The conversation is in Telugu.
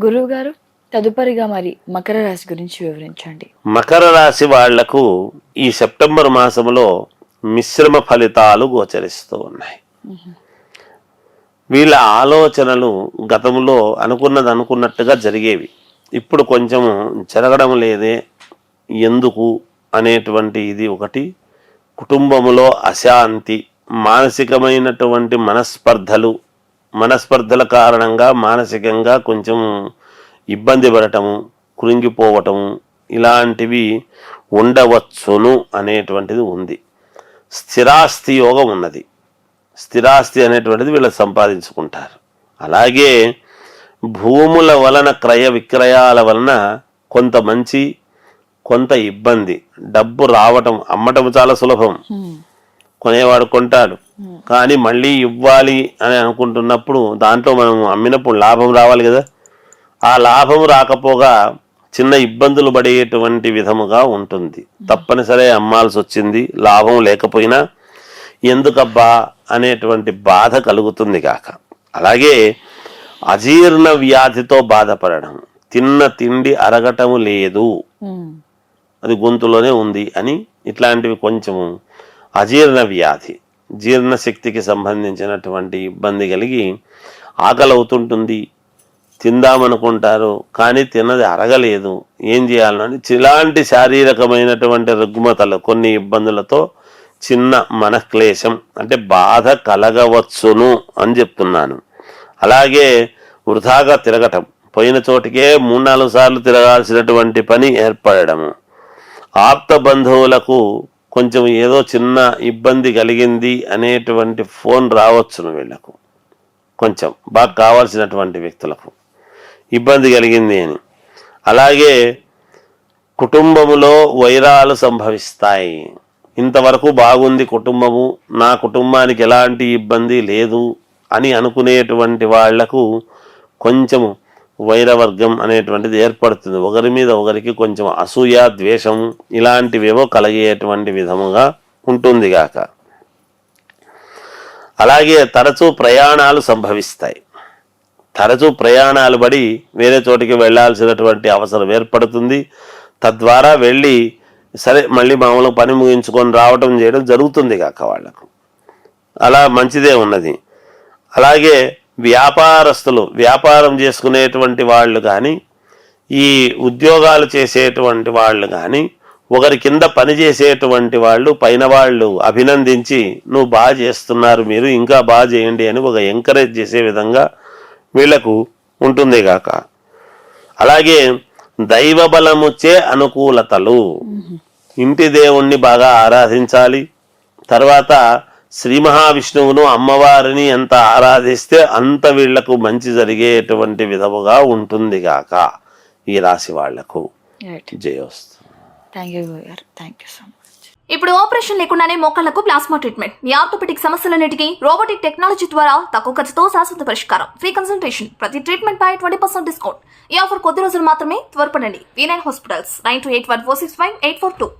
గురువు గారు, తదుపరిగా మరి మకర రాశి గురించి వివరించండి. మకర రాశి వాళ్లకు ఈ సెప్టెంబర్ మాసంలో మిశ్రమ ఫలితాలు గోచరిస్తూ ఉన్నాయి. వీళ్ళ ఆలోచనలు గతంలో అనుకున్నది అనుకున్నట్టుగా జరిగేవి, ఇప్పుడు కొంచెం జరగడం లేదే ఎందుకు అనేటువంటి ఇది ఒకటి. కుటుంబములో అశాంతి, మానసికమైనటువంటి మనస్పర్ధల కారణంగా మానసికంగా కొంచెం ఇబ్బంది పడటము, కృంగిపోవటము ఇలాంటివి ఉండవచ్చును అనేటువంటిది ఉంది. స్థిరాస్తి యోగం ఉన్నది. స్థిరాస్తి అనేటువంటిది వీళ్ళు సంపాదించుకుంటారు. అలాగే భూముల వలన క్రయ విక్రయాల వలన కొంత మంచి కొంత ఇబ్బంది. డబ్బు రావటం, అమ్మటం చాలా సులభం, కొనేవాడు కొంటాడు, కానీ మళ్ళీ ఇవ్వాలి అని అనుకుంటున్నప్పుడు దాంట్లో మనం అమ్మినప్పుడు లాభం రావాలి కదా, ఆ లాభం రాకపోగా చిన్న ఇబ్బందులు పడేటువంటి విధముగా ఉంటుంది. తప్పనిసరి అమ్మాల్సి వచ్చింది, లాభం లేకపోయినా ఎందుకబ్బా అనేటువంటి బాధ కలుగుతుంది కాక. అలాగే అజీర్ణ వ్యాధితో బాధపడడం, తిన్న తిండి అరగటము లేదు, అది గొంతులోనే ఉంది అని ఇట్లాంటివి కొంచెము అజీర్ణ వ్యాధి, జీర్ణశక్తికి సంబంధించినటువంటి ఇబ్బంది కలిగి ఆకలి అవుతుంటుంది, తిందామనుకుంటారు కానీ తిన్నది అరగలేదు, ఏం చేయాలని ఇలాంటి శారీరకమైనటువంటి రుగ్మతలు, కొన్ని ఇబ్బందులతో చిన్న మనక్లేశం అంటే బాధ కలగవచ్చును అని చెప్తున్నాను. అలాగే వృధాగా తిరగటం, పోయిన చోటికే 3-4 సార్లు తిరగాల్సినటువంటి పని ఏర్పడము. ఆప్త బంధువులకు కొంచెం ఏదో చిన్న ఇబ్బంది కలిగింది అనేటువంటి ఫోన్ రావచ్చును, వీళ్లకు కొంచెం బాగా కావాల్సినటువంటి వ్యక్తులకు ఇబ్బంది కలిగింది అని. అలాగే కుటుంబములో వైరాలు సంభవిస్తాయి. ఇంతవరకు బాగుంది కుటుంబము, నా కుటుంబానికి ఎలాంటి ఇబ్బంది లేదు అని అనుకునేటువంటి వాళ్లకు కొంచెము వైరవర్గం అనేటువంటిది ఏర్పడుతుంది. ఒకరి మీద ఒకరికి కొంచెం అసూయ, ద్వేషం ఇలాంటివేవో కలిగేటువంటి విధముగా ఉంటుంది గాక. అలాగే తరచూ ప్రయాణాలు సంభవిస్తాయి. తరచూ ప్రయాణాలు పడి వేరే చోటికి వెళ్ళాల్సినటువంటి అవసరం ఏర్పడుతుంది. తద్వారా వెళ్ళి సరే మళ్ళీ మామూలు పని ముగించుకొని రావటం చేయడం జరుగుతుంది కాక వాళ్లకు. అలా మంచిదే ఉన్నది. అలాగే వ్యాపారస్తులు, వ్యాపారం చేసుకునేటువంటి వాళ్ళు కానీ, ఈ ఉద్యోగాలు చేసేటువంటి వాళ్ళు కానీ, ఒకరి కింద పని చేసేటువంటి వాళ్ళు పైన వాళ్ళు అభినందించి నువ్వు బాగా చేస్తున్నారు, మీరు ఇంకా బాగా చేయండి అని ఒక ఎంకరేజ్ చేసే విధంగా వీళ్లకు ఉంటుంది కాక. అలాగే దైవ బలముచే అనుకూలతలు, ఇంటి దేవుణ్ణి బాగా ఆరాధించాలి. తర్వాత శ్రీ మహావిష్ణువును, అమ్మవారిని ఎంత ఆరాధిస్తే అంత వీళ్లకు మంచి జరిగేటువంటి విధముగా ఉంటుంది గాక ఈ రాశి వాళ్లకు. జయోస్తు. ఇప్పుడు ఆపరేషన్ లేకుండానే మోకాళ్లకు ప్లాస్మా ట్రీట్మెంట్, మీ ఆర్థోపెడిక్ సమస్యలన్నిటికీ రోబోటిక్ టెక్నాలజీ ద్వారా తక్కువ ఖర్చుతో శాశ్వత పరిష్కారం, ఫ్రీ కన్సల్టేషన్, ప్రతి ట్రీట్మెంట్ పై 20% డిస్కౌంట్. ఈ ఆఫర్ కొద్ది రోజులు మాత్రమే, త్వరపడండి. V9 hospitals 9281465842.